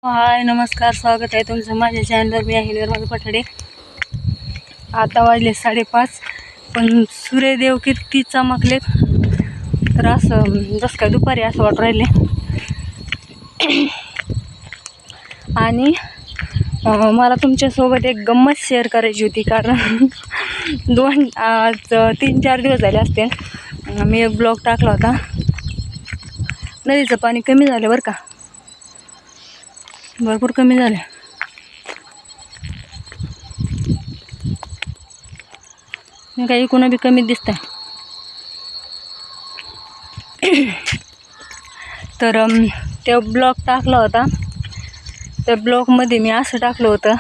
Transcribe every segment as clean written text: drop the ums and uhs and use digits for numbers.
हाय नमस्कार, स्वागत आहे तुमचं माझ्या चॅनलवर. मी आहे निर्मल पठाडे. आता वाजले 5:30, पण सूर्यदेव किती चमकलेत तर असं जसं काय दुपारी असं वाटू राहिले. आणि मला तुमच्यासोबत एक गंमत शेअर करायची होती, कारण आज 3-4 दिवस झाले असते मी एक ब्लॉग टाकला होता. नदीचं पाणी कमी झालं बरं का, भरपूर कमी झालं. काही कोणा बी कमी दिसत आहे. तर ते ब्लॉग टाकला होता. त्या ब्लॉगमध्ये मी असं टाकलं होतं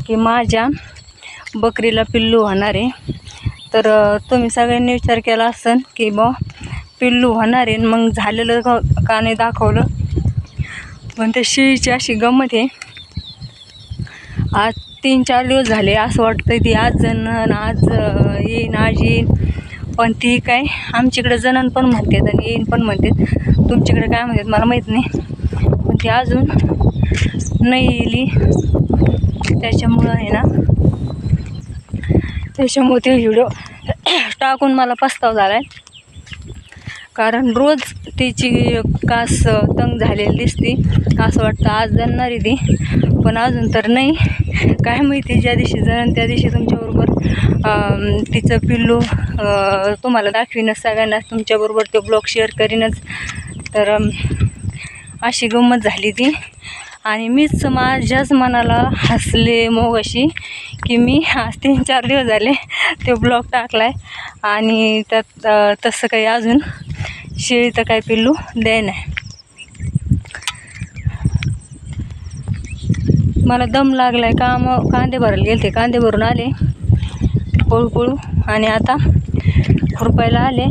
की माझ्या बकरीला पिल्लू होणार आहे. तर तुम्ही सगळ्यांनी विचार केला असेल की बा पिल्लू होणार आहे, मग झालेलं का नाही दाखवलं. पण त्या शेळीची अशी गंमत आहे, आज 3-4 दिवस झाले असं वाटतं ती आज जणन आज येईन आज येईन, पण ती काय आमच्याकडे जणन पण म्हणतात आणि येईन पण म्हणतात. तुमच्याकडे काय म्हणतात मला माहीत नाही, पण ती अजून नाही येली. त्याच्यामुळं आहे ना, त्याच्यामुळे ते व्हिडिओ टाकून मला पस्ताव झाला आहे. कारण रोज तिची कास तंग झालेली दिसते, असं वाटतं आज जणणारी ती, पण अजून तर नाही. काय माहिती, ज्या दिवशी जण त्या दिवशी तुमच्याबरोबर तिचं पिल्लू तुम्हाला दाखवीनच, सगळ्यांना तुमच्याबरोबर तो ब्लॉग शेअर करीनच. तर अशी गंमत झाली ती. आणि मीच माझ्याच मनाला हसले मग अशी की मी आज 3-4 दिवस झाले ते ब्लॉग टाकला आहे आणि त्यात तसं काही अजून शेळी तर काय पिल्लू द्याय नाही. मला दम लागलाय. कांदे भरायला गेलते, कांदे भरून आले पळू आणि आता खुरपायला आले.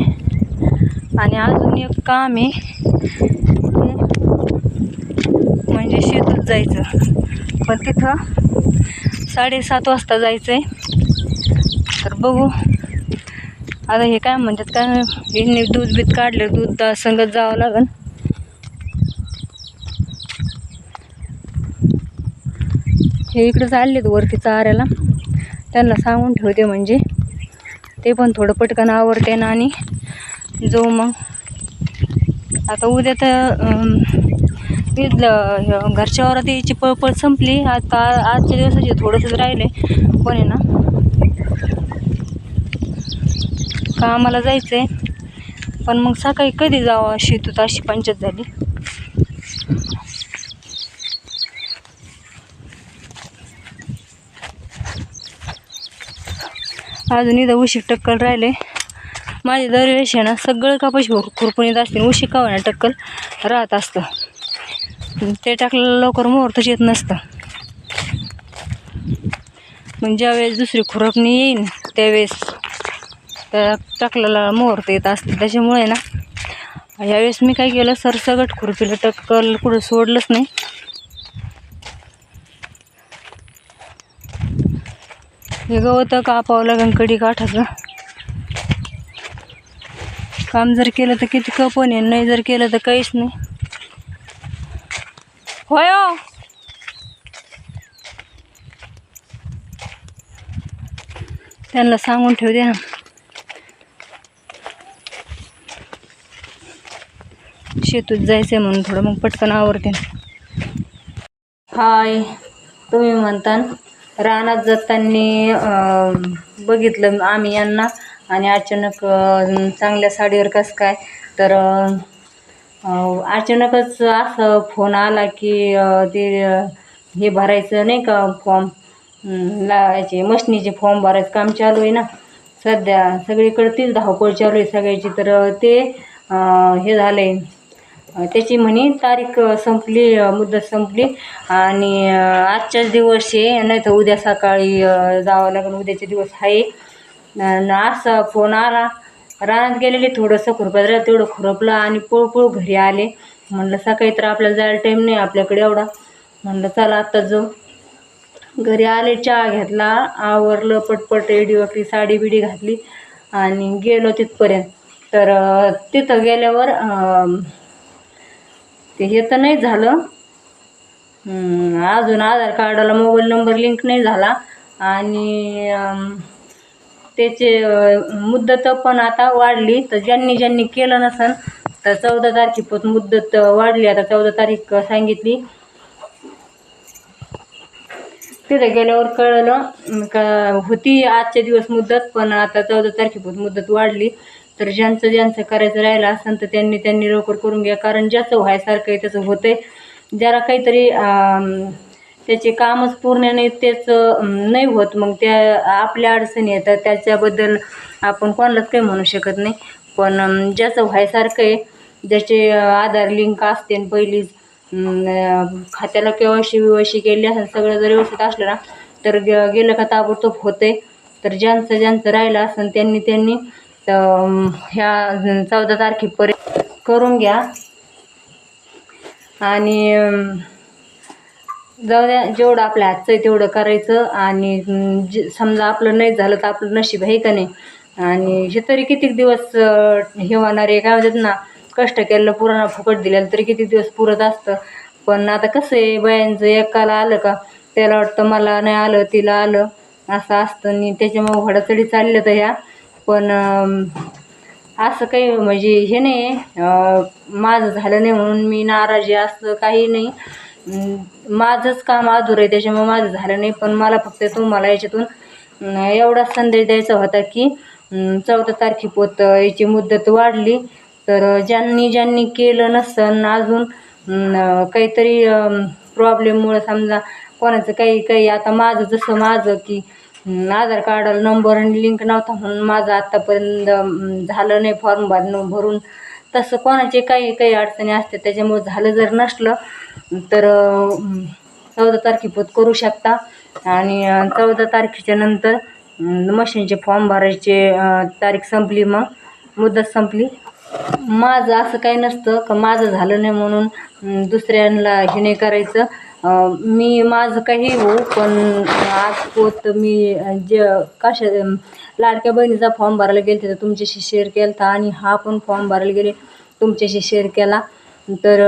आणि अजून एक काम आहे, म्हणजे शेतात जायचं, पण तिथं 7:30 वाजता जायचं आहे. तर बघू आता हे काय म्हणतात काय, यांनी दूध बीत काढलं, दूध संगत जावं लागेल. हे इकडं चाललेत वरती चाऱ्याला, त्यांना सांगून ठेवते म्हणजे ते पण थोडं पटकन आवरते ना. आणि जाऊ मग. आता उद्या तर घरच्या वरात यायची पळपळ संपली. आता आजच्या दिवसाचे थोडंसंच राहिले, पण आहे ना कामाला जायचं आहे. पण मग सकाळी कधी जावं शेतात अशी पंचायत झाली. अजून इथं उशी टक्कल राहिले. माझी दरवेळेस आहे ना सगळं कापाशी खुरपून येत असते, उशी का होण्या टक्कल राहत असतं. ते टाकलेलं लवकर मुहूर्तच येत नसतं. मग ज्यावेळेस दुसरी खुरपणी येईन त्यावेळेस त्या टाकलेला मुहूर्त येत असतं. त्याच्यामुळे ना ह्यावेळेस मी काय केलं, सरसगट खुरपीला टक्कल कुठं सोडलंच नाही. हे गवत कापावं लागेल कडी काठाचं. काम जर केलं तर किती कपन आहे, नाही जर केलं तर काहीच नाही. होय हो, त्यांना सांगून ठेवते ना. शेतूत जायचंय म्हणून थोडं मग पटकन आवरते. हाय, तुम्ही म्हणता रानात जाताना बघितलं आम्ही यांना, आणि अचानक चांगल्या साडीवर कसं काय. तर अचानकच असं फोन आला की ते हे भरायचं नाही का फॉर्म, याचे मशनीचे फॉर्म भरायचं काम चालू आहे ना सध्या. सगळीकडे तीच धावपळ चालू आहे सगळ्याची. तर ते हे झालं आहे, त्याची म्हणे तारीख संपली, मुदत संपली आणि आजच्याच दिवस आहे, नाही तर उद्या सकाळी जावं लागेल, उद्याचे दिवस आहे. असा फोन आला. रानात गेलेले थोडंसं खुरपायला, तेवढं खुरपलं आणि पळपळ घरी आले. म्हणलं सकाळी तर आपल्याला जायला टाईम नाही आपल्याकडे एवढा. म्हणलं चला आत्ता जाऊ. घरी आले, चहा घेतला, आवरलं पटपट, रेडी वाकली, साडी बिडी घातली आणि गेलो तिथपर्यंत. तर तिथं गेल्यावर ते हे तर नाही झालं, अजून आधार कार्डाला मोबाईल नंबर लिंक नाही झाला आणि त्याचे मुदत पण आता वाढली. तर ज्यांनी ज्यांनी केलं नसेल तर 14 तारखेपर्यंत मुदत वाढली. आता 14 तारीख सांगितली. तिथे गेल्यावर कळलं का होती आजचे दिवस मुदत, पण आता 14 तारखेपर्यंत मुदत वाढली. तर ज्यांचं ज्यांचं करायचं राहिलं असेल तर त्यांनी त्यांनी लवकर करून घ्या, कारण ज्याचं व्हायसारखं आहे त्याचं होतंय. ज्याला काहीतरी त्याचे कामच पूर्ण नाही, त्याचं नाही होत, मग त्या आपल्या अडचणी येतात. त्याच्याबद्दल आपण कोणालाच काही म्हणू शकत नाही. पण ज्याचं व्हायसारखं आहे, ज्याचे आधार लिंक असते आणि पहिलीच खात्याला KYC केली असेल, सगळं जर व्यवस्थित असलं ना तर गेलं का ताबडतोब होतंय. तर ज्यांचं ज्यांचं राहिलं असेल त्यांनी त्यांनी ह्या 14 तारखेपर्यंत करून घ्या. आणि जाऊ द्या, जेवढं आपल्या हातचं आहे तेवढं करायचं. आणि समजा आपलं नाही झालं तर आपलं नशीब आहे का नाही. आणि हे तरी किती दिवस हे होणार आहे, काय म्हणतात ना, कष्ट केलेलं पुराणा फुकट दिलेलं तरी किती दिवस पुरत असतं. पण आता कसं आहे, बायांचं एकाला आलं का त्याला वाटतं मला नाही आलं तिला आलं, असं असतं. आणि त्याच्यामुळे घोडाचढी चाललं तर ह्या. पण असं काही म्हणजे हे नाही माझं झालं नाही म्हणून मी नाराज आहे असं काही नाही. माझंच काम अधुरं आहे त्याच्यामुळे माझं झालं नाही. पण मला फक्त तुम्हाला याच्यातून एवढा संदेश द्यायचा होता की 14 तारखेपर्यंत याची मुदत वाढली. तर ज्यांनी ज्यांनी केलं नसन अजून काहीतरी प्रॉब्लेममुळं, समजा कोणाचं काही आता माझं की आधार कार्डाला नंबर आणि लिंक नव्हता म्हणून माझं आत्तापर्यंत झालं नाही फॉर्म भरून. तसं कोणाचे काही काही अडचणी असतात, त्याच्यामुळे झालं जर नसलं तर 14 तारखेपर्यंत करू शकता. आणि 14 तारखेच्या नंतर मशीनचे फॉर्म भरायचे तारीख संपली, मग मुदत संपली. माझं असं काही नसतं का माझं झालं नाही म्हणून दुसऱ्यांना हे नाही करायचं. मी माझं काही होऊ, पण आज मी जे लाडक्या बहिणीचा फॉर्म भरायला गेले तर तुमच्याशी शेअर केला होता, आणि हा पण फॉर्म भरायला गेले तुमच्याशी शेअर केला. तर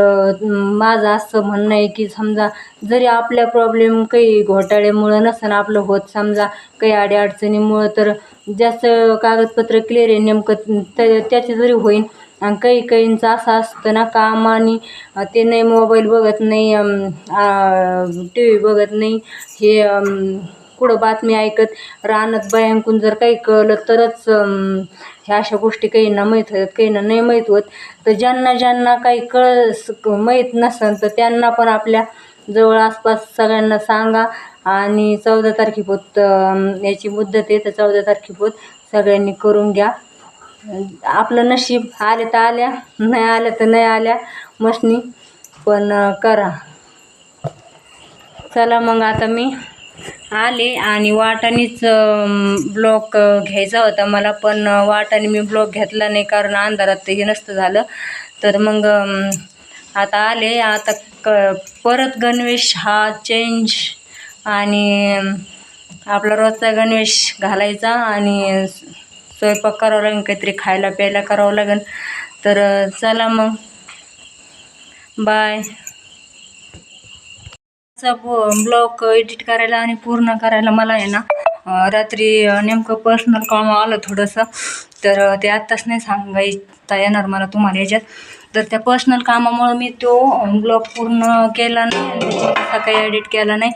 माझं असं म्हणणं आहे की समजा जरी आपल्या प्रॉब्लेम काही घोटाळ्यामुळं नसेल आपलं होत, समजा काही अडीअडचणीमुळं, तर जास्त कागदपत्र क्लिअर आहे नेमकं त्याचे जरी होईल. आणि काही काहींचं असं असतं ना, काम आणि ते नाही मोबाईल बघत नाही, TV बघत नाही, हे कुठं बातमी ऐकत रानात बायांकून जर काही कळलं तरच ह्या अशा गोष्टी काहींना माहीत होतात, काहींना नाही माहीत होत. तर ज्यांना ज्यांना काही माहीत नसेल तर त्यांना पण आपल्या जवळ आसपास सगळ्यांना सांगा. आणि 14 तारखेपर्यंत याची मुदत आहे, तर 14 तारखेपर्यंत सगळ्यांनी करून घ्या. आपलं नशीब आले तर आल्या, नाही आल्या तर नाही आल्या मशनी, पण करा. चला मग आता मी आले आणि वाटाणीच ब्लॉक घ्यायचा होता मला, पण वाटाणे मी ब्लॉक घेतला नाही कारण अंधारात हे नसतं झालं. तर मग आता आले. आता परत गणवेश हा चेंज आणि आपला रोजचा गणवेश घालायचा आणि स्वयंपाक करावं लागेल, काहीतरी खायला प्यायला करावं लागेल. तर चला मग, बाय. ब्लॉग एडिट करायला आणि पूर्ण करायला मला आहे ना रात्री नेमकं पर्सनल काम आलं थोडंसं, तर ते आत्ताच नाही सांगायचं येणार मला तुम्हाला याच्यात. तर त्या पर्सनल कामामुळं मी तो ब्लॉग पूर्ण केला नाही आणि त्याच्यात काही एडिट केला नाही.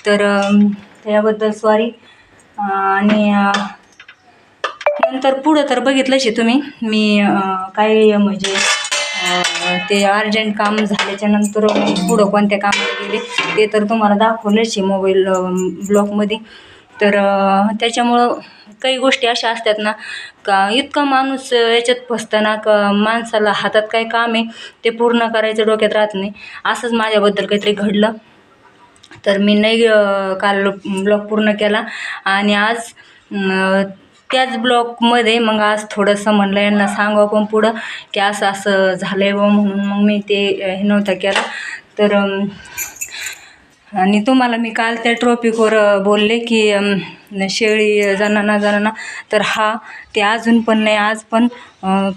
तर त्याबद्दल सॉरी. आणि नंतर पुढं तर बघितलंच आहे तुम्ही, मी काही म्हणजे ते अर्जंट काम झाल्याच्या नंतर पुढं कोणत्या कामाला गेले ते तर तुम्हाला दाखवलंच आहे मोबाईल ब्लॉगमध्ये. तर त्याच्यामुळं काही गोष्टी अशा असतात ना का इतका माणूस याच्यात फसताना का माणसाला हातात काय काम आहे ते पूर्ण करायचं डोक्यात राहत नाही. असंच माझ्याबद्दल काहीतरी घडलं, तर मी नाही काल ब्लॉग पूर्ण केला. आणि आज त्याच ब्लॉगमध्ये मग आज थोडंसं म्हणलं यांना सांगावं पण पुढं की असं असं झालं आहे व म्हणून मग मी ते हे नव्हतं केलं. तर आणि तुम्हाला मी काल त्या टॉपिकवर बोलले की शेळी जणांना तर ते अजून पण नाही, आज पण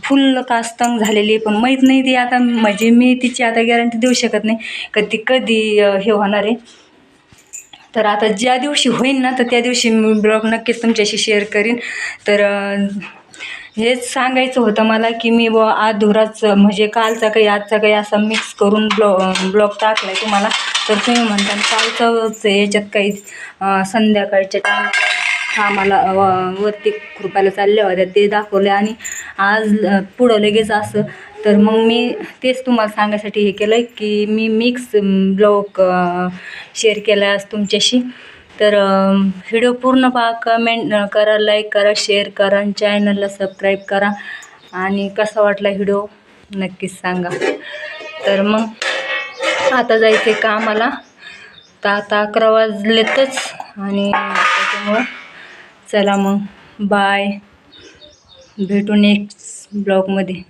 फुल कास्तंग झालेली, पण माहीत नाही ती आता, म्हणजे मी तिची आता गॅरंटी देऊ शकत नाही का ती कधी हे होणार आहे. तर आता ज्या दिवशी होईन ना तर त्या दिवशी मी ब्लॉग नक्कीच तुमच्याशी शेअर करीन. तर हेच सांगायचं होतं मला की मी अधुराच म्हणजे कालचा काही आजचा काही असा मिक्स करून ब्लॉग टाकला आहे तुम्हाला. तर तुम्ही म्हणता कालचं याच्यात काही संध्याकाळच्या टायमाला वरती कृपाला चालल्या होत्या ते दाखवले आणि आज पुढं लगेच असं. तर मग मी तेच तुम्हाला सांगायसाठी हे केलं की मी मिक्स ब्लॉग शेअर केला आज तुमच्याशी. तर व्हिडिओ पूर्ण पहा, कमेंट करा, लाईक करा, शेअर करा आणि चॅनलला सबस्क्राईब करा. आणि कसा वाटला व्हिडिओ नक्कीच सांगा. तर मग आता जायचं आहे कामाला. तर आता 11 वाजलेतच आणि त्याच्यामुळं चला मग बाय, भेटू नेक्स्ट ब्लॉगमध्ये.